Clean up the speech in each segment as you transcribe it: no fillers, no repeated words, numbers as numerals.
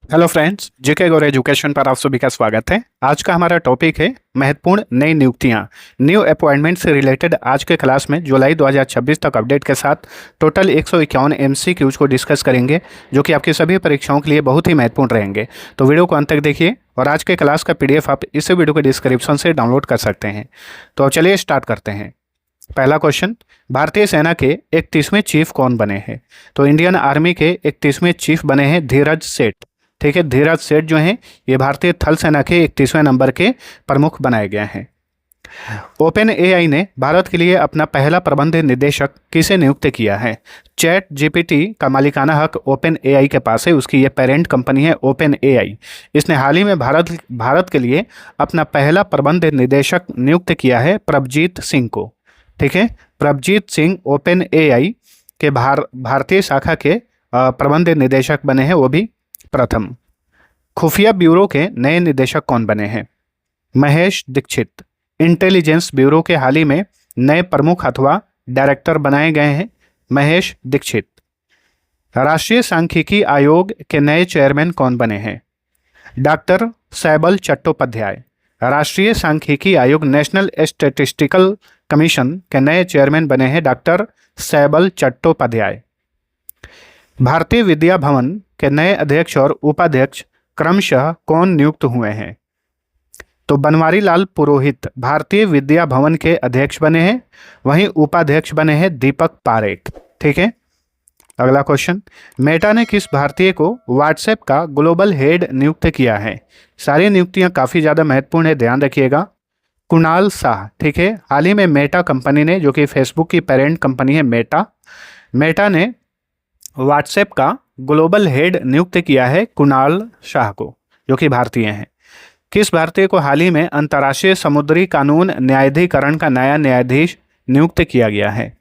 Hello friends, जेके गौर education पर आप सभी का स्वागत है। आज का हमारा टॉपिक है महत्वपूर्ण नई नियुक्तियां, न्यू अपॉइंटमेंट से रिलेटेड। आज के क्लास में जुलाई 2026 तक अपडेट के साथ टोटल 151 एमसीक्यूज को डिस्कस करेंगे, जो कि आपकी सभी परीक्षाओं के लिए बहुत ही महत्वपूर्ण रहेंगे। तो वीडियो को अंत तक देखिए और आज के क्लास का पीडीएफ आप इस वीडियो के डिस्क्रिप्शन से डाउनलोड कर सकते हैं। तो चलिए स्टार्ट करते हैं। पहला क्वेश्चन, भारतीय सेना के 31वें चीफ कौन बने हैं? तो इंडियन आर्मी के 31वें चीफ बने हैं धीरज सेठ। ठीक है, धीरज सेठ जो हैं ये भारतीय थल सेना के 31वें नंबर के प्रमुख बनाए गए हैं। ओपन एआई ने भारत के लिए अपना पहला प्रबंध निदेशक किसे नियुक्त किया है? चैट जीपीटी का मालिकाना हक ओपन एआई के पास है, उसकी ये पेरेंट कंपनी है ओपन एआई। इसने हाल ही में भारत के लिए अपना पहला प्रबंध निदेशक नियुक्त किया है प्रभजीत सिंह को। ठीक है, प्रभजीत सिंह ओपन एआई के भारतीय शाखा के प्रबंध निदेशक बने हैं, वो भी प्रथम। खुफिया ब्यूरो के नए निदेशक कौन बने हैं? महेश दीक्षित। इंटेलिजेंस ब्यूरो के हाल ही में नए प्रमुख अथवा डायरेक्टर बनाए गए हैं महेश दीक्षित। राष्ट्रीय सांख्यिकी आयोग के नए चेयरमैन कौन बने हैं? डॉक्टर सैबल चट्टोपाध्याय। राष्ट्रीय सांख्यिकी आयोग नेशनल स्टैटिस्टिकल कमीशन के नए चेयरमैन बने हैं डॉक्टर सैबल चट्टोपाध्याय। भारतीय विद्या भवन के नए अध्यक्ष और उपाध्यक्ष क्रमशः कौन नियुक्त हुए हैं? तो बनवारी लाल पुरोहित भारतीय विद्या भवन के अध्यक्ष बने हैं, वहीं उपाध्यक्ष बने हैं दीपक पारेख। ठीक है, अगला क्वेश्चन, मेटा ने किस भारतीय को व्हाट्सएप का ग्लोबल हेड नियुक्त किया है? सारी नियुक्तियां काफ़ी ज़्यादा महत्वपूर्ण है, ध्यान रखिएगा। कुणाल शाह। ठीक है, हाल ही में मेटा कंपनी ने, जो कि फेसबुक की पेरेंट कंपनी है मेटा ने व्हाट्सएप का ग्लोबल हेड नियुक्त किया है कुणाल शाह को, जो कि भारतीय हैं। किस भारतीय को हाल ही में अंतर्राष्ट्रीय समुद्री कानून न्यायाधिकरण का नया न्यायाधीश नियुक्त किया गया है?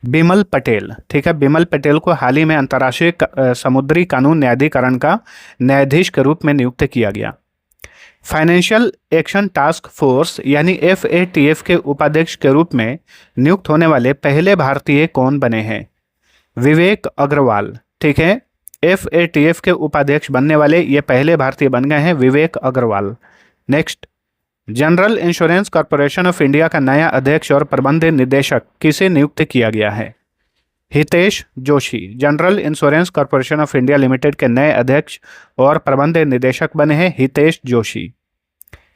बिमल पटेल। ठीक है, बिमल पटेल को हाल ही में अंतर्राष्ट्रीय समुद्री कानून न्यायाधिकरण का न्यायाधीश के रूप में नियुक्त किया गया। फाइनेंशियल एक्शन टास्क फोर्स यानी FATF के उपाध्यक्ष के रूप में नियुक्त होने वाले पहले भारतीय कौन बने हैं? विवेक अग्रवाल। ठीक है, FATF के उपाध्यक्ष बनने वाले ये पहले भारतीय बन गए हैं, Vivek Agarwal. Next, general insurance corporation of India का नया अध्यक्ष और प्रबंध निदेशक किसे नियुक्त किया गया है? Hitesh Joshi. General insurance corporation of India Limited के नए अध्यक्ष और प्रबंध निदेशक बने हैं हितेश जोशी।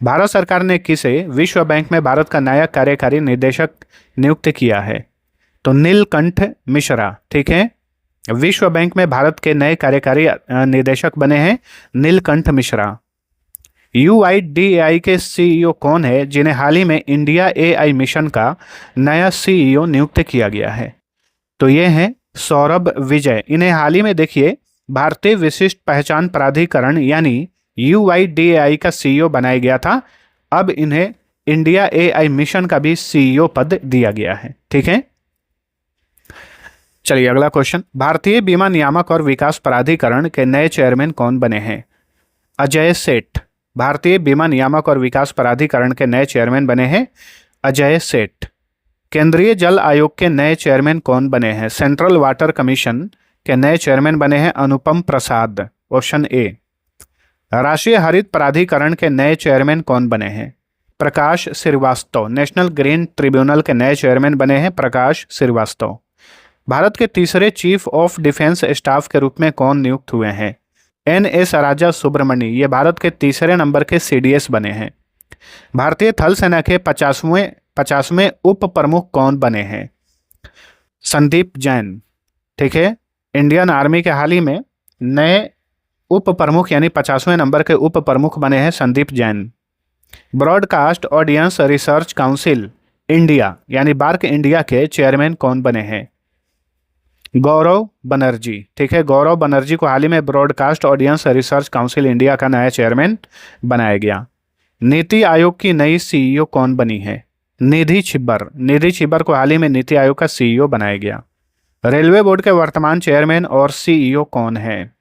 भारत सरकार ने किसे विश्व बैंक में भारत का नया कार्यकारी निदेशक नियुक्त किया है? तो नीलकंठ मिश्रा। ठीक है, विश्व बैंक में भारत के नए कार्यकारी निदेशक बने हैं नीलकंठ मिश्रा। UIDAI के CEO कौन है जिन्हें हाल ही में इंडिया AI मिशन का नया CEO नियुक्त किया गया है? तो ये हैं सौरभ विजय। इन्हें हाल ही में देखिए भारतीय विशिष्ट पहचान प्राधिकरण यानी UIDAI का CEO बनाया गया था, अब इन्हें इंडिया AI मिशन का भी CEO पद दिया गया है। ठीक है, चलिए अगला क्वेश्चन, भारतीय बीमा नियामक और विकास प्राधिकरण के नए चेयरमैन कौन बने हैं? अजय सेठ। भारतीय बीमा नियामक और विकास प्राधिकरण के नए चेयरमैन बने हैं अजय सेठ। केंद्रीय जल आयोग के नए चेयरमैन कौन बने हैं? सेंट्रल वाटर कमीशन के नए चेयरमैन बने हैं अनुपम प्रसाद, ऑप्शन ए। राष्ट्रीय हरित प्राधिकरण के नए चेयरमैन कौन बने हैं? प्रकाश श्रीवास्तव। नेशनल ग्रीन ट्रिब्यूनल के नए चेयरमैन बने हैं प्रकाश श्रीवास्तव। भारत के तीसरे चीफ ऑफ डिफेंस स्टाफ के रूप में कौन नियुक्त हुए हैं? NS राजा सुब्रमण्य। ये भारत के तीसरे नंबर के CDS बने हैं। भारतीय थल सेना के 50वें उप प्रमुख कौन बने हैं? संदीप जैन। ठीक है, इंडियन आर्मी के हाल ही में नए उप प्रमुख यानी 50वें नंबर के उप प्रमुख बने हैं Sandeep Jain. Broadcast audience research council India यानी बार्क इंडिया के चेयरमैन कौन बने हैं? गौरव बनर्जी। ठीक है, गौरव बनर्जी को हाल ही में broadcast audience research council India का नया चेयरमैन बनाया गया। नीति आयोग की नई CEO कौन बनी है? निधि छिब्बर। निधि छिब्बर को हाल ही में नीति आयोग का CEO बनाया गया। रेलवे बोर्ड के वर्तमान चेयरमैन और CEO कौन है?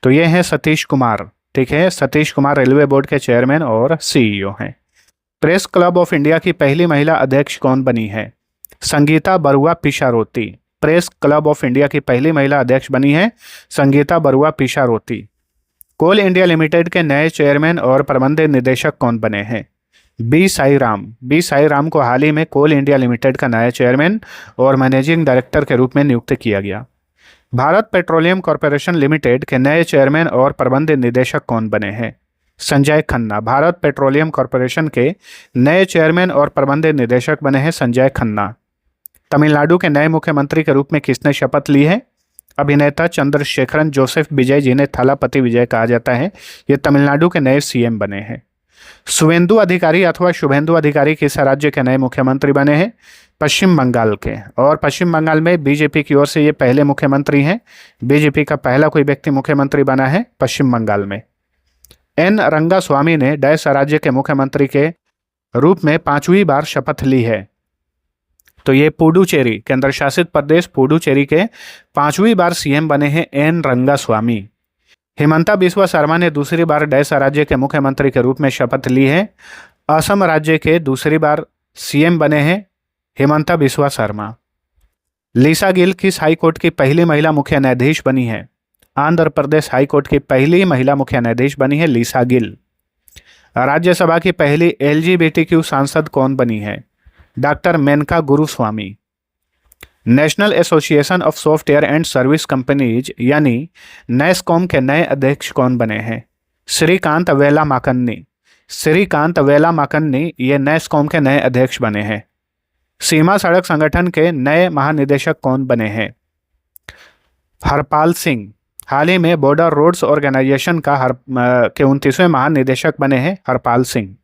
तो ये हैं सतीश कुमार। ठीक है, सतीश कुमार रेलवे बोर्ड के चेयरमैन और CEO हैं। प्रेस क्लब ऑफ इंडिया की पहली महिला अध्यक्ष कौन बनी है? Sangeeta Barua Pisharoty. Press club of India की पहली महिला अध्यक्ष बनी है Sangeeta Barua Pisharoty. Coal India Limited के नए चेयरमैन और प्रबंध निदेशक कौन बने हैं? बी साई राम। बी साई राम को हाल ही में कोल इंडिया लिमिटेड का नया चेयरमैन और मैनेजिंग डायरेक्टर के रूप में नियुक्त किया गया। भारत पेट्रोलियम कॉरपोरेशन लिमिटेड के नए चेयरमैन और प्रबंध निदेशक कौन बने हैं? संजय खन्ना। भारत पेट्रोलियम कॉरपोरेशन के नए चेयरमैन और प्रबंध निदेशक बने हैं संजय खन्ना। तमिलनाडु के नए मुख्यमंत्री के रूप में किसने शपथ ली है? अभिनेता चंद्रशेखरन जोसेफ विजय, जिन्हें थलापति विजय कहा जाता है, ये तमिलनाडु के नए सीएम बने हैं। शुभेंदु अधिकारी अथवा शुभेंदु अधिकारी किस राज्य के नए मुख्यमंत्री बने हैं? पश्चिम बंगाल के। और पश्चिम बंगाल में बीजेपी की ओर से ये पहले मुख्यमंत्री हैं। बीजेपी का पहला कोई व्यक्ति मुख्यमंत्री बना है पश्चिम बंगाल में। एन रंगास्वामी ने डैश राज्य के मुख्यमंत्री के रूप में 5वीं बार शपथ ली है? तो ये पुडुचेरी, केंद्र शासित प्रदेश पुडुचेरी के 5वीं बार सीएम बने हैं एन रंगास्वामी। हिमंता बिस्वा शर्मा ने दूसरी बार डैश राज्य के मुख्यमंत्री के रूप में शपथ ली है? असम राज्य के दूसरी बार सीएम बने हैं हिमंता बिस्वा शर्मा। लिसा गिल किस हाईकोर्ट की पहली महिला मुख्य न्यायाधीश बनी है? आंध्र प्रदेश हाईकोर्ट की पहली महिला मुख्य न्यायाधीश बनी है लिसा गिल। राज्यसभा की पहली एलजीबीटीक्यू सांसद कौन बनी है? Doctor Menaka Guruswamy. National Association of Software and Service Companies यानी नेस्कॉम के नए अध्यक्ष कौन बने हैं? श्रीकांत वेलामाकन्नी। श्रीकांत वेलामाकन्नी ये नेस्कॉम के नए अध्यक्ष बने हैं। सीमा सड़क संगठन के नए महानिदेशक कौन बने हैं? हरपाल सिंह। हाल ही में बॉर्डर रोड्स ऑर्गेनाइजेशन के 29वें महानिदेशक बने हैं Harpal Singh.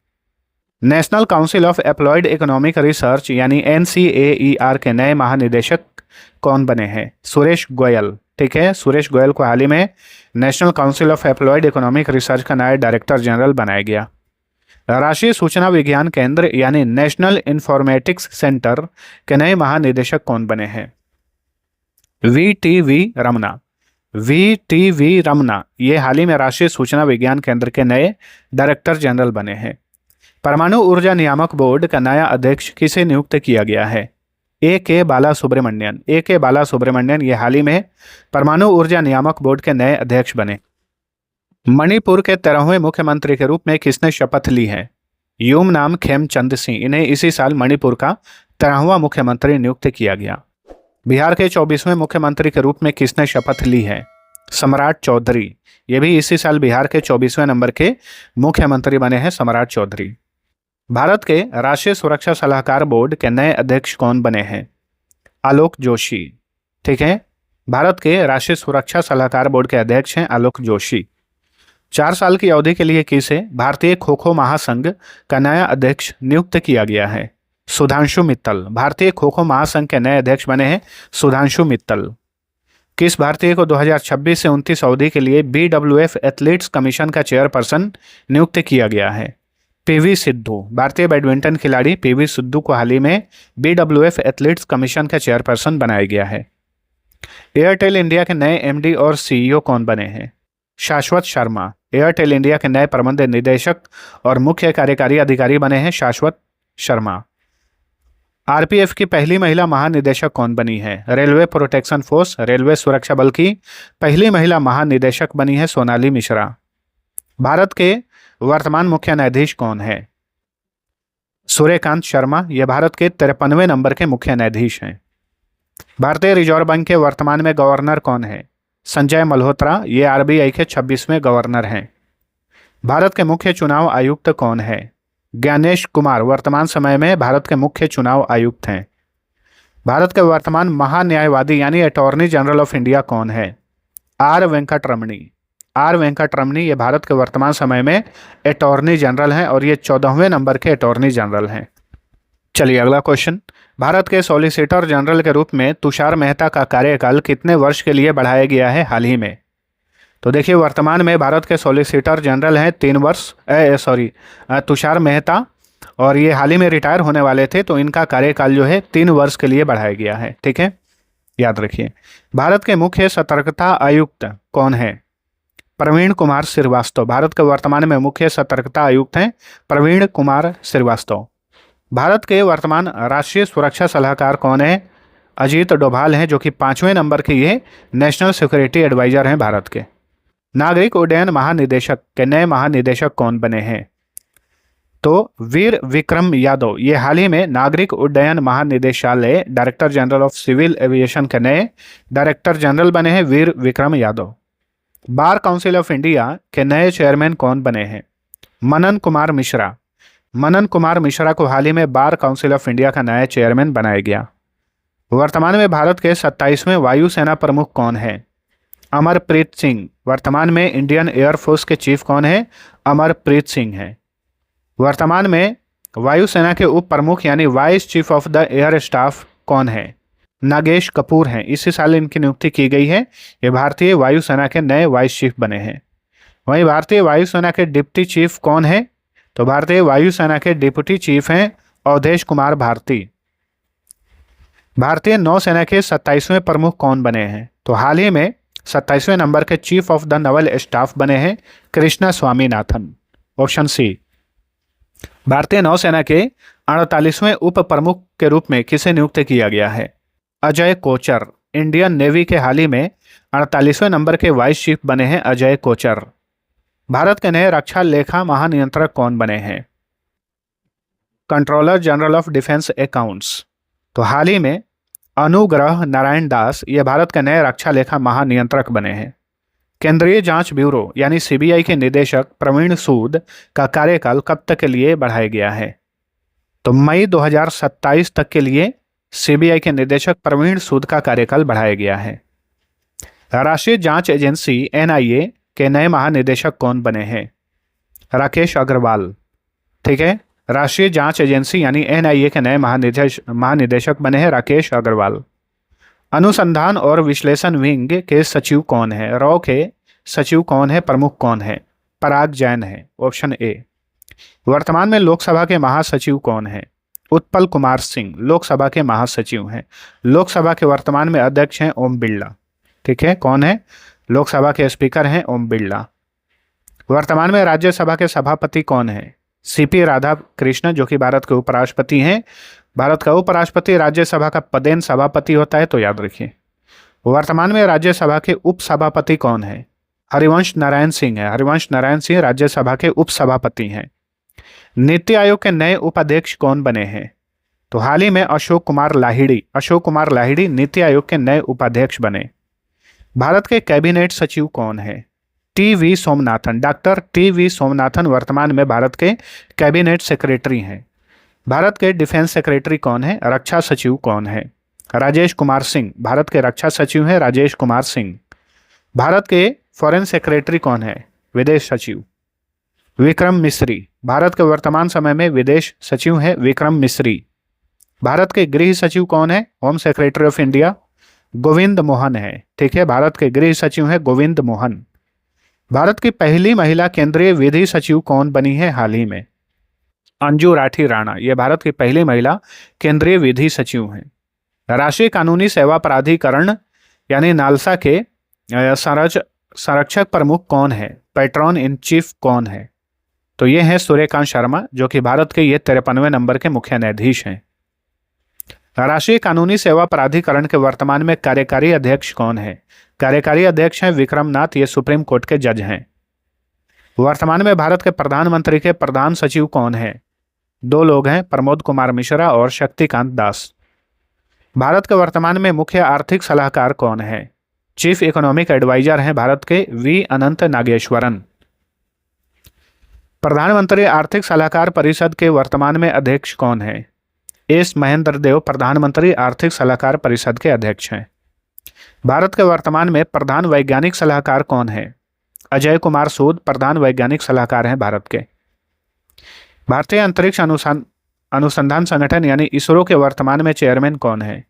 National council of employed economic research यानी NCAER के नए महानिदेशक कौन बने हैं? सुरेश गोयल। ठीक है, सुरेश गोयल को हाल ही में national council of employed economic research का नया डायरेक्टर जनरल बनाया गया। राष्ट्रीय सूचना विज्ञान केंद्र यानी नेशनल इंफॉर्मेटिक्स सेंटर के नए महानिदेशक कौन बने हैं? VTV रमना। VTV रमना ये हाल ही में राष्ट्रीय सूचना विज्ञान केंद्र के नए डायरेक्टर जनरल बने हैं। परमाणु ऊर्जा नियामक बोर्ड का नया अध्यक्ष किसे नियुक्त किया गया है? AK बालासुब्रमण्यन। AK बालासुब्रमण्यन ये हाल ही में परमाणु ऊर्जा नियामक बोर्ड के नए अध्यक्ष बने। मणिपुर के 13वें मुख्यमंत्री के रूप में किसने शपथ ली है? यूमनाम खेमचंद सिंह। इन्हें इसी साल मणिपुर का 13वां मुख्यमंत्री नियुक्त किया गया। बिहार के 24वें मुख्यमंत्री के रूप में किसने शपथ ली है? सम्राट चौधरी। ये भी इसी साल बिहार के 24वें नंबर के मुख्यमंत्री बने हैं सम्राट चौधरी। भारत के राष्ट्रीय सुरक्षा सलाहकार बोर्ड के नए अध्यक्ष कौन बने हैं? आलोक जोशी। ठीक है, भारत के राष्ट्रीय सुरक्षा सलाहकार बोर्ड के अध्यक्ष हैं आलोक जोशी। 4 साल की अवधि के लिए किसे भारतीय खो खो महासंघ का नया अध्यक्ष नियुक्त किया गया है? सुधांशु मित्तल। भारतीय खो खो महासंघ के नए अध्यक्ष बने हैं सुधांशु मित्तल। किस भारतीय को 2026 से 29 अवधि के लिए BWF एथलीट्स कमीशन का चेयरपर्सन नियुक्त किया गया है? PV सिद्धू। भारतीय बैडमिंटन खिलाड़ी PV सिद्धू को हाल ही में BWF एथलीट्स कमीशन का चेयरपर्सन बनाया गया है। एयरटेल इंडिया के नए MD और CEO कौन बने हैं? शाश्वत शर्मा। एयरटेल इंडिया के नए प्रबंध निदेशक और मुख्य कार्यकारी अधिकारी बने हैं शाश्वत शर्मा। RPF की पहली महिला महानिदेशक कौन बनी है? रेलवे प्रोटेक्शन फोर्स, रेलवे सुरक्षा बल की पहली महिला महानिदेशक बनी है सोनाली मिश्रा। भारत के वर्तमान मुख्य न्यायाधीश कौन है? सूर्यकांत शर्मा। ये भारत के 53वें नंबर के मुख्य न्यायाधीश हैं। भारतीय रिजर्व बैंक के वर्तमान में गवर्नर कौन है? संजय मल्होत्रा। ये RBI के 26वें गवर्नर हैं। भारत के मुख्य चुनाव आयुक्त कौन है? ज्ञानेश कुमार वर्तमान समय में भारत के मुख्य चुनाव आयुक्त हैं। भारत के वर्तमान महान्यायवादी यानी अटॉर्नी जनरल ऑफ इंडिया कौन है? R वेंकटरमणी। R वेंकटरमणी ये भारत के वर्तमान समय में अटॉर्नी जनरल हैं और ये 14वें नंबर के अटॉर्नी जनरल हैं। चलिए अगला क्वेश्चन। भारत के सॉलिसिटर जनरल के रूप में तुषार मेहता का कार्यकाल कितने वर्ष के लिए बढ़ाया गया है हाल ही में? तो देखिए, वर्तमान में भारत के सॉलिसिटर जनरल हैं 3 वर्ष तुषार मेहता, और ये हाल ही में रिटायर होने वाले थे, तो इनका कार्यकाल जो है 3 वर्ष के लिए बढ़ाया गया है। ठीक है, याद रखिए। भारत के मुख्य सतर्कता आयुक्त कौन है? प्रवीण कुमार श्रीवास्तव। भारत के वर्तमान में मुख्य सतर्कता आयुक्त हैं प्रवीण कुमार श्रीवास्तव। भारत के वर्तमान राष्ट्रीय सुरक्षा सलाहकार कौन है? अजीत डोभाल हैं, जो कि 5वें नंबर के ये नेशनल सिक्योरिटी एडवाइजर हैं भारत के। नागरिक उड्डयन महानिदेशक के नए महानिदेशक कौन बने हैं? तो वीर विक्रम यादव, ये हाल ही में नागरिक उड्डयन महानिदेशालय director general of civil aviation के नए डायरेक्टर जनरल बने हैं Veer Vikram Yadav. Bar council of India के नए चेयरमैन कौन बने हैं? मनन कुमार मिश्रा। मनन कुमार मिश्रा को हाल ही में बार काउंसिल ऑफ इंडिया का नया चेयरमैन बनाया गया। वर्तमान में भारत के 27वें वायुसेना प्रमुख कौन है? अमरप्रीत सिंह। वर्तमान में इंडियन एयरफोर्स के चीफ कौन है? अमरप्रीत सिंह हैं। वर्तमान में वायुसेना के उप प्रमुख यानी vice chief of the air staff कौन है? नागेश कपूर हैं। इसी साल इनकी नियुक्ति की गई है। ये भारतीय वायुसेना के नए वाइस चीफ बने हैं। वहीं भारतीय वायुसेना के डिप्टी चीफ कौन है? तो भारतीय वायुसेना के डिप्टी चीफ हैं अवधेश कुमार भारती। भारतीय नौसेना के 27वें प्रमुख कौन बने हैं? तो हाल ही में 27वें नंबर के chief of the Naval staff बने हैं कृष्णा स्वामीनाथन। Option C. भारतीय नौसेना के 48वें उप प्रमुख के रूप में किसे नियुक्त किया गया है? अजय कोचर। इंडियन नेवी के हाल ही में 48वें नंबर के वाइस चीफ बने हैं अजय कोचर। भारत के नए रक्षा लेखा महानियंत्रक कौन बने हैं? Controller general of defence accounts. तो हाल ही में अनुग्रह नारायण दास ये भारत के नए रक्षा लेखा महानियंत्रक बने हैं। केंद्रीय जांच ब्यूरो यानी सीबीआई के निदेशक प्रवीण सूद का कार्यकाल कब तक के लिए बढ़ाया गया है? तो मई 2027 तक के लिए सीबीआई के निदेशक प्रवीण सूद का कार्यकाल बढ़ाया गया है। राष्ट्रीय जांच एजेंसी एनआईए के नए महानिदेशक कौन बने हैं? राकेश अग्रवाल। ठीक है, राष्ट्रीय जांच एजेंसी यानी एनआईए के नए महानिदेशक बने हैं राकेश अग्रवाल। अनुसंधान और विश्लेषण विंग के सचिव कौन है? रॉ के सचिव कौन है? प्रमुख कौन है? पराग जैन है। Option A. वर्तमान में लोकसभा के महासचिव कौन है? उत्पल कुमार सिंह लोकसभा के महासचिव हैं। लोकसभा के वर्तमान में अध्यक्ष हैं ओम बिरला। ठीक है, कौन है? लोकसभा के स्पीकर हैं ओम बिरला। वर्तमान में राज्यसभा के सभापति कौन है? सीपी राधा कृष्ण, जो कि भारत के उपराष्ट्रपति हैं। भारत का उपराष्ट्रपति राज्यसभा का पदेन सभापति होता है, तो याद रखिए। वर्तमान में राज्यसभा के उपसभापति कौन है? हरिवंश नारायण सिंह है। हरिवंश नारायण सिंह राज्यसभा के उपसभापति हैं। नीति आयोग के नए उपाध्यक्ष कौन बने हैं? तो हाल ही में अशोक कुमार लाहिड़ी नीति आयोग के नए उपाध्यक्ष बने। भारत के कैबिनेट सचिव कौन है? TV. Somanathan. Doctor TV. Somanathan वर्तमान में भारत के कैबिनेट सेक्रेटरी हैं। भारत के डिफेंस सेक्रेटरी कौन है? रक्षा सचिव कौन है? राजेश कुमार सिंह। भारत के रक्षा सचिव हैं राजेश कुमार सिंह। भारत के फॉरेन सेक्रेटरी कौन है? विदेश सचिव विक्रम मिस्री। भारत के वर्तमान समय में विदेश सचिव हैं विक्रम मिस्री। भारत के गृह सचिव कौन है? Home secretary of India Govind Mohan है। ठीक है, भारत के गृह सचिव हैं गोविंद मोहन। भारत की पहली महिला केंद्रीय विधि सचिव कौन बनी है हाल ही में? अंजू राठी राणा। ये भारत की पहली महिला केंद्रीय विधि सचिव हैं। राष्ट्रीय कानूनी सेवा प्राधिकरण यानी नालसा के संरक्षक प्रमुख कौन है? पैट्रॉन इन चीफ कौन है? तो ये हैं सूर्यकांत शर्मा, जो कि भारत के ये 53वें नंबर के मुख्य न्यायाधीश हैं। राष्ट्रीय कानूनी सेवा प्राधिकरण के वर्तमान में कार्यकारी अध्यक्ष कौन है? कार्यकारी अध्यक्ष हैं विक्रम नाथ, ये सुप्रीम कोर्ट के जज हैं। वर्तमान में भारत के प्रधानमंत्री के प्रधान सचिव कौन है? 2 लोग हैं, प्रमोद कुमार मिश्रा और शक्तिकांत दास। भारत के वर्तमान में मुख्य आर्थिक सलाहकार कौन है? चीफ इकोनॉमिक एडवाइजर हैं भारत के वी अनंत नागेश्वरन। प्रधानमंत्री आर्थिक सलाहकार परिषद के वर्तमान में अध्यक्ष कौन है? एस महेंद्र देव प्रधानमंत्री आर्थिक सलाहकार परिषद के अध्यक्ष हैं। भारत के वर्तमान में प्रधान वैज्ञानिक सलाहकार कौन है? अजय कुमार सूद प्रधान वैज्ञानिक सलाहकार हैं भारत के। भारतीय अंतरिक्ष अनुसंधान संगठन यानी इसरो के वर्तमान में चेयरमैन कौन है?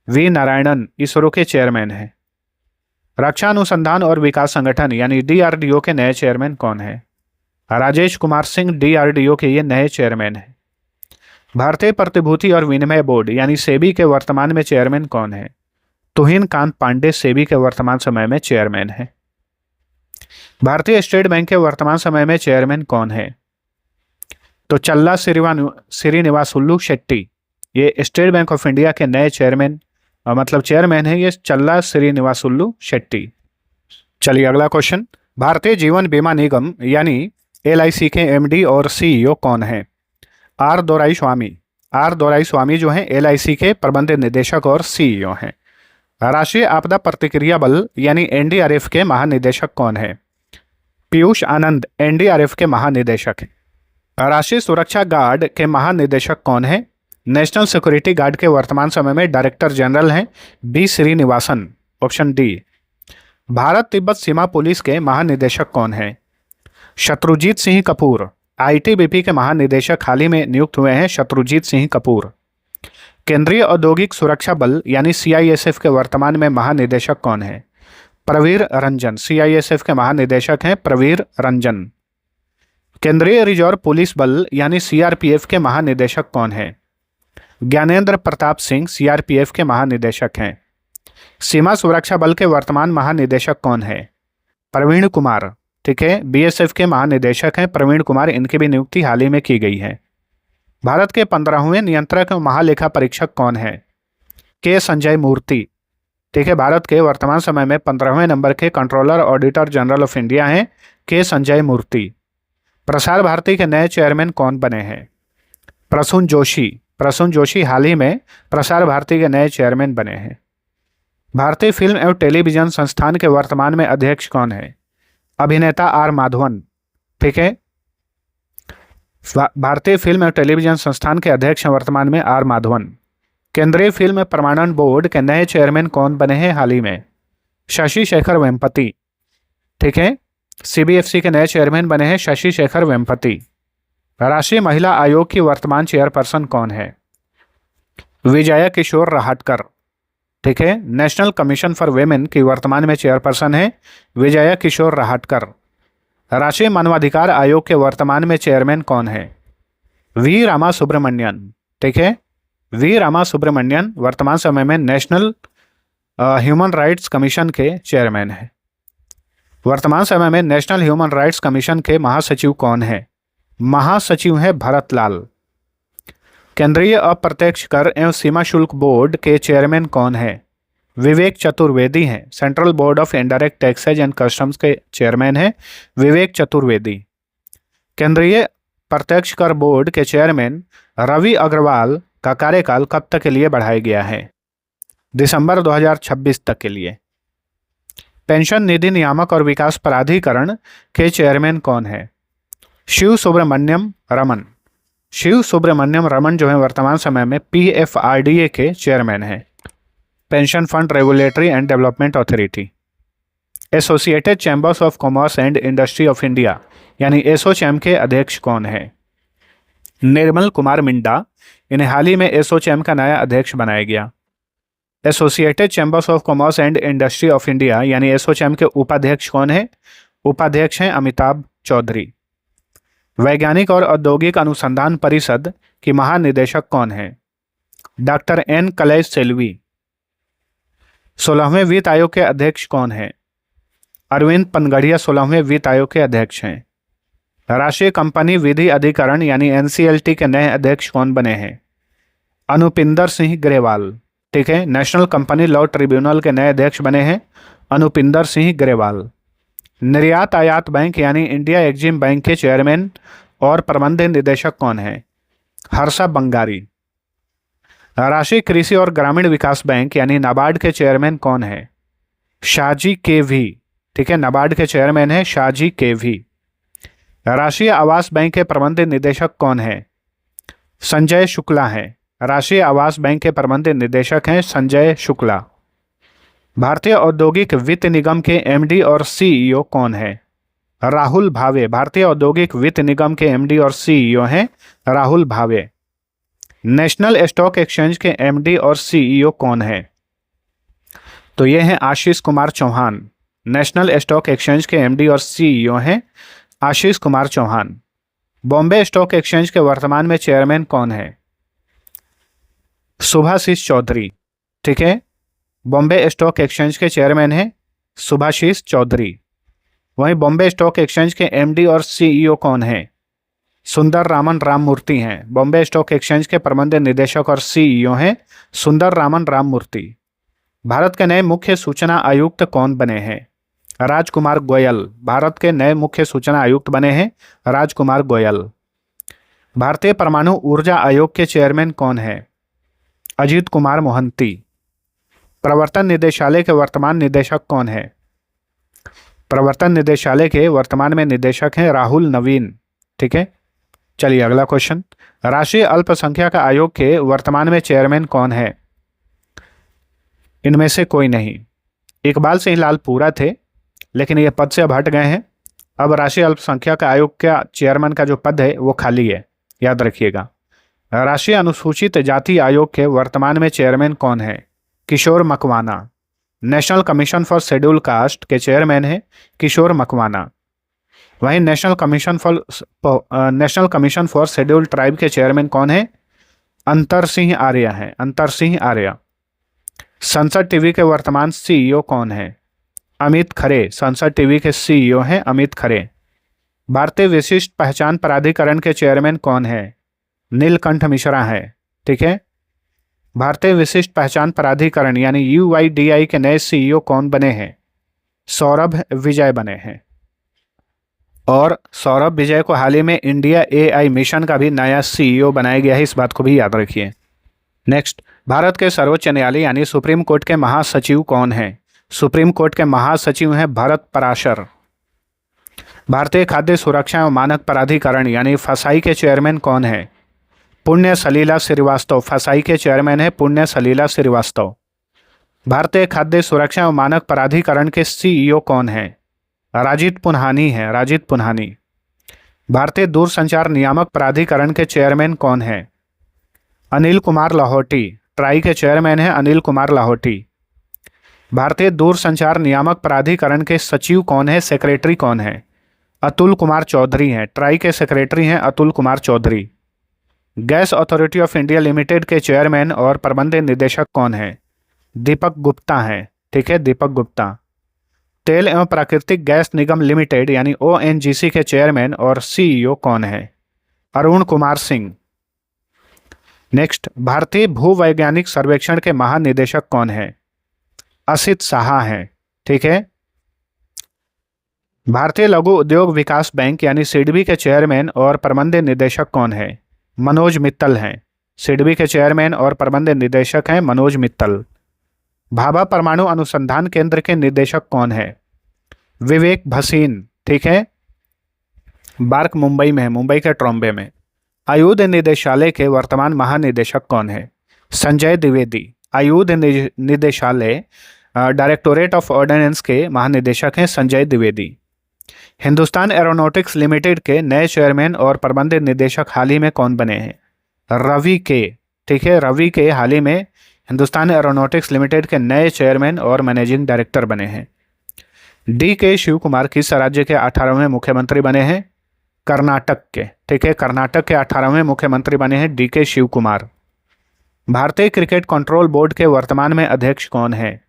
वी नारायणन इसरो के चेयरमैन हैं। रक्षा अनुसंधान और विकास संगठन यानी डीआरडीओ के नए चेयरमैन कौन है? राजेश कुमार सिंह डीआरडीओ के ये नए चेयरमैन हैं। भारतीय प्रतिभूति और विनिमय बोर्ड यानी सेबी के वर्तमान में चेयरमैन कौन है? तुहिन कांत पांडे सेबी के वर्तमान समय में चेयरमैन है। भारतीय स्टेट बैंक के वर्तमान समय में चेयरमैन कौन है? तो चल्ला श्रीनिवासुलु शेट्टी, ये स्टेट बैंक ऑफ इंडिया के नए चेयरमैन चेयरमैन है ये चल्ला श्रीनिवासुलु शेट्टी। चलिए अगला क्वेश्चन, भारतीय जीवन बीमा निगम यानी एलआईसी के एमडी और सीईओ कौन है? आर दोराईस्वामी। आर दोराईस्वामी जो हैं एलआईसी के प्रबंध निदेशक और सीईओ हैं। राष्ट्रीय आपदा प्रतिक्रिया बल यानी एनडीआरएफ के महानिदेशक कौन है? पीयूष आनंद एनडीआरएफ के महानिदेशक हैं। राष्ट्रीय सुरक्षा गार्ड के महानिदेशक कौन है? नेशनल सिक्योरिटी गार्ड के वर्तमान समय में डायरेक्टर जनरल हैं B Srinivasan, option D. Bharat Tibbat सीमा पुलिस के महानिदेशक कौन है? शत्रुजीत सिंह कपूर। आईटीबीपी के महानिदेशक हाल ही में नियुक्त हुए हैं शत्रुजीत सिंह कपूर। केंद्रीय औद्योगिक सुरक्षा बल यानी सीआईएसएफ के वर्तमान में महानिदेशक कौन है? प्रवीर रंजन। सीआईएसएफ के महानिदेशक हैं प्रवीर रंजन। केंद्रीय रिजर्व पुलिस बल यानी सीआरपीएफ के महानिदेशक कौन है? ज्ञानेंद्र प्रताप सिंह सीआरपीएफ के महानिदेशक हैं। सीमा सुरक्षा बल के वर्तमान महानिदेशक कौन है? प्रवीण कुमार। ठीक है, बीएसएफ के महानिदेशक हैं प्रवीण कुमार, इनकी भी नियुक्ति हाल ही में की गई है। भारत के 15वें नियंत्रक महालेखा परीक्षक कौन है? के संजय मूर्ति। ठीक है, भारत के वर्तमान समय में 15वें नंबर के controller auditor general of India हैं के संजय मूर्ति। प्रसार भारती के नए चेयरमैन कौन बने हैं? प्रसून जोशी। प्रसून जोशी हाल ही में प्रसार भारती के नए चेयरमैन बने हैं। भारतीय फिल्म एवं टेलीविजन संस्थान के वर्तमान में अध्यक्ष कौन है? अभिनेता आर माधवन। ठीक है, भारतीय फिल्म एवं टेलीविजन संस्थान के अध्यक्ष हैं वर्तमान में आर माधवन। केंद्रीय फिल्म प्रमाणन बोर्ड के नए चेयरमैन कौन बने हैं हाल ही में? शशि शेखर वेम्पति। ठीक है, सीबीएफसी के नए चेयरमैन बने हैं शशि शेखर वेम्पति। राष्ट्रीय महिला आयोग की वर्तमान चेयरपर्सन कौन है? विजया किशोर रहाटकर। ठीक है, नेशनल कमीशन फॉर वेमेन की वर्तमान में चेयरपर्सन है विजया किशोर रहाटकर। राष्ट्रीय मानवाधिकार आयोग के वर्तमान में चेयरमैन कौन है? वी रामा सुब्रमण्यन। ठीक है, वी रामा सुब्रमण्यन वर्तमान समय में नेशनल ह्यूमन राइट्स कमीशन के चेयरमैन हैं। वर्तमान समय में नेशनल ह्यूमन राइट्स कमीशन के महासचिव कौन है? महासचिव है भरत लाल। केंद्रीय अप्रत्यक्ष कर एवं सीमा शुल्क बोर्ड के चेयरमैन कौन है? विवेक चतुर्वेदी हैं। Central board of indirect taxes and customs के चेयरमैन हैं विवेक चतुर्वेदी। केंद्रीय प्रत्यक्ष कर बोर्ड के चेयरमैन रवि अग्रवाल का कार्यकाल कब तक के लिए बढ़ाया गया है? दिसंबर 2026 तक के लिए। पेंशन निधि नियामक और विकास प्राधिकरण के चेयरमैन कौन है? शिव सुब्रमण्यम रमन। शिव सुब्रमण्यम रमन जो है वर्तमान समय में पीएफआरडीए के चेयरमैन हैं। Pension fund regulatory and development authority. Associated chambers of commerce and industry of India यानी एसोचैम के अध्यक्ष कौन है? निर्मल कुमार मिंडा। इन्हें हाल ही में एसोचैम का नया अध्यक्ष बनाया गया। Associated chambers of commerce and industry of India यानी एसोचैम के उपाध्यक्ष कौन है? उपाध्यक्ष हैं अमिताभ चौधरी। वैज्ञानिक और औद्योगिक अनुसंधान परिषद की महानिदेशक कौन है? डॉक्टर एन कलेश सेल्वी। 16वें वित्त आयोग के अध्यक्ष कौन है? अरविंद पनगड़िया 16वें वित्त आयोग के अध्यक्ष हैं। राष्ट्रीय कंपनी विधि अधिकरण यानी एनसीएलटी के नए अध्यक्ष कौन बने हैं? अनुपिंदर सिंह ग्रेवाल। ठीक है, नेशनल कंपनी लॉ ट्रिब्यूनल के नए अध्यक्ष बने हैं अनुपिंदर सिंह ग्रेवाल। निर्यात आयात बैंक यानी इंडिया एक्जिम बैंक के चेयरमैन और प्रबंध निदेशक कौन है? हर्षा बंगारी। राष्ट्रीय कृषि और ग्रामीण विकास बैंक यानी नाबार्ड के चेयरमैन कौन है? शाहजी के वी। ठीक है, नाबार्ड के चेयरमैन है शाहजी के वी। राष्ट्रीय आवास बैंक के प्रबंध निदेशक कौन है? संजय शुक्ला है। राष्ट्रीय आवास बैंक के प्रबंध निदेशक हैं संजय शुक्ला। भारतीय औद्योगिक वित्त निगम के एमडी और सीईओ कौन है? राहुल भावे। भारतीय औद्योगिक वित्त निगम के एमडी और सीईओ हैं Rahul Bhave. National stock exchange के एमडी और सीईओ कौन है? तो ये हैं Ashish Kumar Chauhan. National stock exchange के एमडी और सीईओ हैं आशीष कुमार चौहान। बॉम्बे स्टॉक एक्सचेंज के वर्तमान में चेयरमैन कौन है? सुभाशीष चौधरी। ठीक है, बॉम्बे स्टॉक एक्सचेंज के चेयरमैन हैं सुभाशीष चौधरी। वहीं बॉम्बे स्टॉक एक्सचेंज के एमडी और सीईओ कौन है? सुंदर रामन राममूर्ति हैं। बॉम्बे स्टॉक एक्सचेंज के प्रबंध निदेशक और सीईओ हैं सुंदर रामन राममूर्ति। भारत के नए मुख्य सूचना आयुक्त कौन बने हैं? राजकुमार गोयल भारत के नए मुख्य सूचना आयुक्त बने हैं राजकुमार गोयल। भारतीय परमाणु ऊर्जा आयोग के चेयरमैन कौन है? अजीत कुमार मोहंती। प्रवर्तन निदेशालय के वर्तमान निदेशक कौन है? प्रवर्तन निदेशालय के वर्तमान में निदेशक हैं राहुल नवीन। ठीक है, चलिए अगला क्वेश्चन। राष्ट्रीय अल्पसंख्यक आयोग के वर्तमान में चेयरमैन कौन है? इनमें से कोई नहीं। इकबाल सिंह लाल पूरा थे, लेकिन ये पद से अब हट गए हैं। अब राष्ट्रीय अल्पसंख्यक आयोग का चेयरमैन का जो पद है वो खाली है, याद रखिएगा। राष्ट्रीय अनुसूचित जाति आयोग के वर्तमान में चेयरमैन कौन है? Kishore Makwana. National commission for schedule caste के चेयरमैन है किशोर मकवाना। वहीं national commission for schedule tribe के चेयरमैन कौन है? अंतर सिंह आर्य हैं, अंतर सिंह आर्य। संसद टीवी के वर्तमान सीईओ कौन है? अमित खरे। संसद टीवी के सीईओ हैं अमित खरे। भारतीय विशिष्ट पहचान प्राधिकरण के चेयरमैन कौन है? नीलकंठ मिश्रा है। ठीक है, भारतीय विशिष्ट पहचान प्राधिकरण यानी यूआईडीआई के नए सीईओ कौन बने हैं? सौरभ विजय बने हैं। और सौरभ विजय को हाल ही में इंडिया एआई मिशन का भी नया सीईओ बनाया गया है, इस बात को भी याद रखिए। नेक्स्ट, भारत के सर्वोच्च न्यायालय यानी सुप्रीम कोर्ट के महासचिव कौन हैं? सुप्रीम कोर्ट के महासचिव हैं भरत पराशर। भारतीय खाद्य सुरक्षा एवं मानक प्राधिकरण यानी फसाई के चेयरमैन कौन है? पुण्य सलीला श्रीवास्तव। फसाई के चेयरमैन है पुण्य सलीला श्रीवास्तव। भारतीय खाद्य सुरक्षा एवं मानक प्राधिकरण के सीईओ कौन है? राजीत पुन्हानी है, राजीत पुन्हानी। भारतीय दूरसंचार नियामक प्राधिकरण के चेयरमैन कौन है? अनिल कुमार लाहौटी। ट्राई के चेयरमैन है अनिल कुमार लाहौटी। भारतीय दूरसंचार नियामक प्राधिकरण के सचिव कौन है? सेक्रेटरी कौन है? अतुल कुमार चौधरी हैं। ट्राई के सेक्रेटरी हैं Atul Kumar Chaudhary. Gas Authority of India Limited के चेयरमैन और प्रबंध निदेशक कौन है? दीपक गुप्ता हैं। ठीक है, दीपक गुप्ता। तेल एवं प्राकृतिक गैस निगम लिमिटेड यानी ओएनजीसी के चेयरमैन और सीईओ कौन है? अरुण कुमार सिंह। नेक्स्ट, भारतीय भूवैज्ञानिक सर्वेक्षण के महानिदेशक कौन है? असित साहा हैं। ठीक है, भारतीय लघु उद्योग विकास बैंक यानी सिडबी के चेयरमैन और प्रबंध निदेशक कौन है? मनोज मित्तल हैं। सिडबी के चेयरमैन और प्रबंध निदेशक हैं मनोज मित्तल। भाभा परमाणु अनुसंधान केंद्र के निदेशक कौन है? विवेक भसीन। ठीक है, बार्क मुंबई में है, मुंबई के ट्रॉम्बे में। आयुध निदेशालय के वर्तमान महानिदेशक कौन है? संजय द्विवेदी। आयुध निदेशालय डायरेक्टोरेट ऑफ ऑर्डिनेंस के महानिदेशक हैं संजय द्विवेदी। हिंदुस्तान एरोनॉटिक्स लिमिटेड के नए चेयरमैन और प्रबंध निदेशक हाल ही में कौन बने हैं? रवि के। ठीक है, रवि के हाल ही में हिंदुस्तान एरोनॉटिक्स लिमिटेड के नए चेयरमैन और मैनेजिंग डायरेक्टर बने हैं। डी के शिव कुमार किस राज्य के 18वें मुख्यमंत्री बने हैं? कर्नाटक के। ठीक है, कर्नाटक के 18वें मुख्यमंत्री बने हैं डी के शिव कुमार। भारतीय क्रिकेट कंट्रोल बोर्ड के वर्तमान में अध्यक्ष कौन है?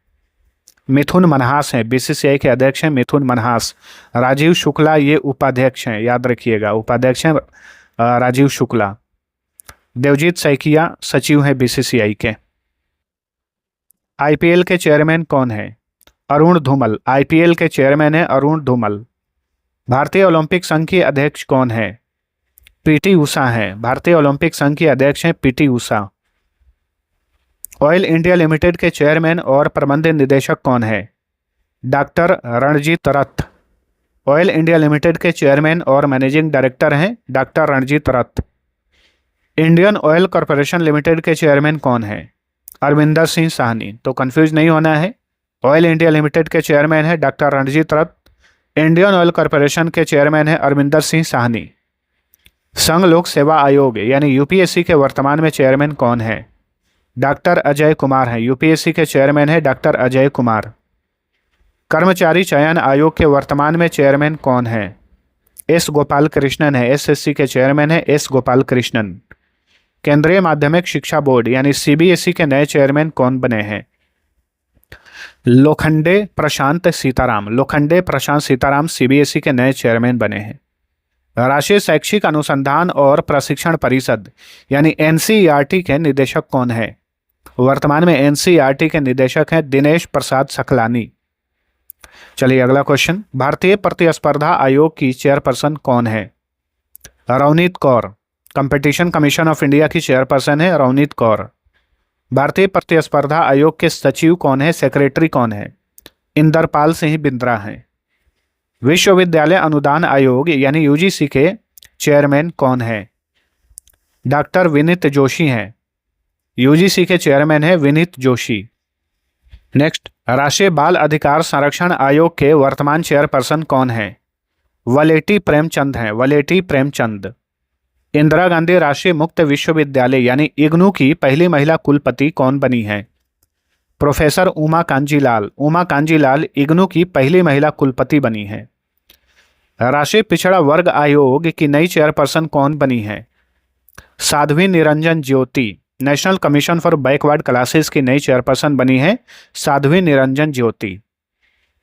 मिथुन मनहास हैं। बीसीसीआई के अध्यक्ष हैं मिथुन मनहास। राजीव शुक्ला ये उपाध्यक्ष हैं, याद रखिएगा, उपाध्यक्ष हैं राजीव शुक्ला। देवजीत सैकिया सचिव हैं बीसीसीआई के। आईपीएल के चेयरमैन कौन है? अरुण धूमल। आईपीएल के चेयरमैन है अरुण धूमल। भारतीय ओलंपिक संघ के अध्यक्ष कौन है? पीटी उषा हैं। भारतीय ओलंपिक संघ के अध्यक्ष हैं PT Usha. Oil India Limited के चेयरमैन और प्रबंध निदेशक कौन है? डॉक्टर रणजीत रथ। ऑयल इंडिया लिमिटेड के चेयरमैन और मैनेजिंग डायरेक्टर हैं डॉक्टर रणजीत रथ। इंडियन ऑयल कॉरपोरेशन लिमिटेड के चेयरमैन कौन है? अरविंदर सिंह साहनी। तो कंफ्यूज नहीं होना है, ऑयल इंडिया लिमिटेड के चेयरमैन है डॉक्टर रणजीत रथ। इंडियन ऑयल कॉरपोरेशन के चेयरमैन है अरविंदर सिंह साहनी। संघ लोक सेवा आयोग यानी यूपीएससी के वर्तमान में चेयरमैन कौन है? डॉक्टर अजय कुमार हैं। यूपीएससी के चेयरमैन है डॉक्टर अजय कुमार। कर्मचारी चयन आयोग के वर्तमान में चेयरमैन कौन है? एस गोपाल कृष्णन है। एसएससी के चेयरमैन है एस गोपाल कृष्णन। केंद्रीय माध्यमिक शिक्षा बोर्ड यानी सीबीएसई के नए चेयरमैन कौन बने हैं? लोखंडे प्रशांत सीताराम। लोखंडे प्रशांत सीताराम सीबीएसई के नए चेयरमैन बने हैं। राष्ट्रीय शैक्षिक अनुसंधान और प्रशिक्षण परिषद यानी एनसीईआरटी के निदेशक कौन है? वर्तमान में एनसीईआरटी के निदेशक हैं दिनेश प्रसाद सकलानी। चलिए अगला क्वेश्चन, भारतीय प्रतिस्पर्धा आयोग की चेयरपर्सन कौन है? Ravneet Kaur. Competition commission of India की चेयरपर्सन है रवनीत कौर। भारतीय प्रतिस्पर्धा आयोग के सचिव कौन है, सेक्रेटरी कौन है? इंदरपाल सिंह बिंद्रा हैं। विश्वविद्यालय अनुदान आयोग यानी यूजीसी के चेयरमैन कौन है? डॉक्टर विनीत जोशी हैं। यूजीसी के चेयरमैन है विनीत जोशी। नेक्स्ट, राष्ट्रीय बाल अधिकार संरक्षण आयोग के वर्तमान चेयरपर्सन कौन है? वलेटी प्रेमचंद हैं, वलेटी प्रेमचंद। इंदिरा गांधी राष्ट्रीय मुक्त विश्वविद्यालय यानी इग्नू की पहली महिला कुलपति कौन बनी है? प्रोफेसर उमा कांजीलाल। उमा कांजीलाल इग्नू की पहली महिला कुलपति बनी है। राष्ट्रीय पिछड़ा वर्ग आयोग की नई चेयरपर्सन कौन बनी है? Sadhvi Niranjan Jyoti. National commission for backward classes की नई चेयरपर्सन बनी है Sadhvi Niranjan Jyoti.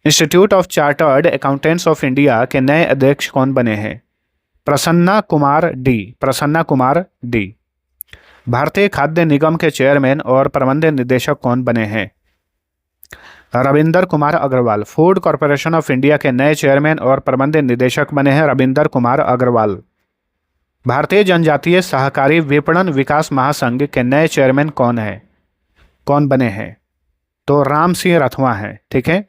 Institute of chartered accountants of India के नए अध्यक्ष कौन बने हैं? प्रसन्ना कुमार डी। प्रसन्ना कुमार डी। भारतीय खाद्य निगम के चेयरमैन और प्रबंध निदेशक कौन बने हैं? Ravinder Kumar Agarwal. Food Corporation of India के नए चेयरमैन और प्रबंध निदेशक बने हैं रविंदर कुमार अग्रवाल। भारतीय जनजातीय सहकारी विपणन विकास महासंघ के नए चेयरमैन कौन बने हैं? तो राम सिंह रथवा हैं। ठीक है।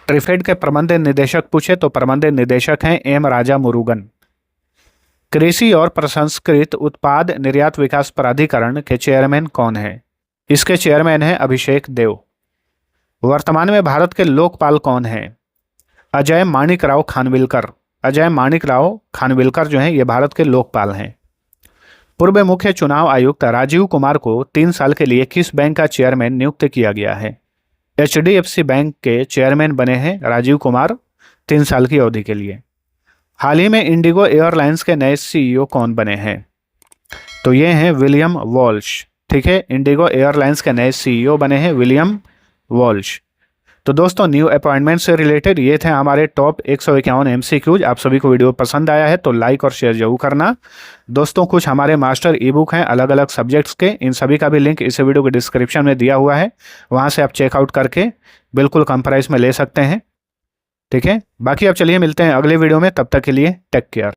ट्रिफेड के प्रबंध निदेशक पूछे तो प्रबंध निदेशक हैं एम राजा मुरुगन। कृषि और प्रसंस्कृत उत्पाद निर्यात विकास प्राधिकरण के चेयरमैन कौन है? इसके चेयरमैन हैं अभिषेक देव। वर्तमान में भारत के लोकपाल कौन है? अजय माणिकराव खानविलकर। अजय माणिकराव खानविलकर जो हैं ये भारत के लोकपाल हैं। पूर्व मुख्य चुनाव आयुक्त राजीव कुमार को 3 साल के लिए किस बैंक का चेयरमैन नियुक्त किया गया है? HDFC बैंक के चेयरमैन बने हैं राजीव कुमार 3 साल की अवधि के लिए। हाल ही में इंडिगो एयरलाइंस के नए CEO कौन बने हैं? तो ये हैं विलियम वॉल्श। ठीक है, इंडिगो एयरलाइंस के नए CEO बने हैं विलियम वॉल्श। तो दोस्तों न्यू अपॉइंटमेंट से रिलेटेड ये थे हमारे टॉप 151 MCQs। आप सभी को वीडियो पसंद आया है तो लाइक और शेयर जरूर करना। दोस्तों कुछ हमारे मास्टर ई-बुक हैं अलग अलग सब्जेक्ट्स के, इन सभी का भी लिंक इस वीडियो के डिस्क्रिप्शन में दिया हुआ है, वहाँ से आप चेकआउट करके बिल्कुल कम प्राइस में ले सकते हैं। ठीक है, बाकी अब चलिए मिलते हैं अगले वीडियो में, तब तक के लिए टेक केयर।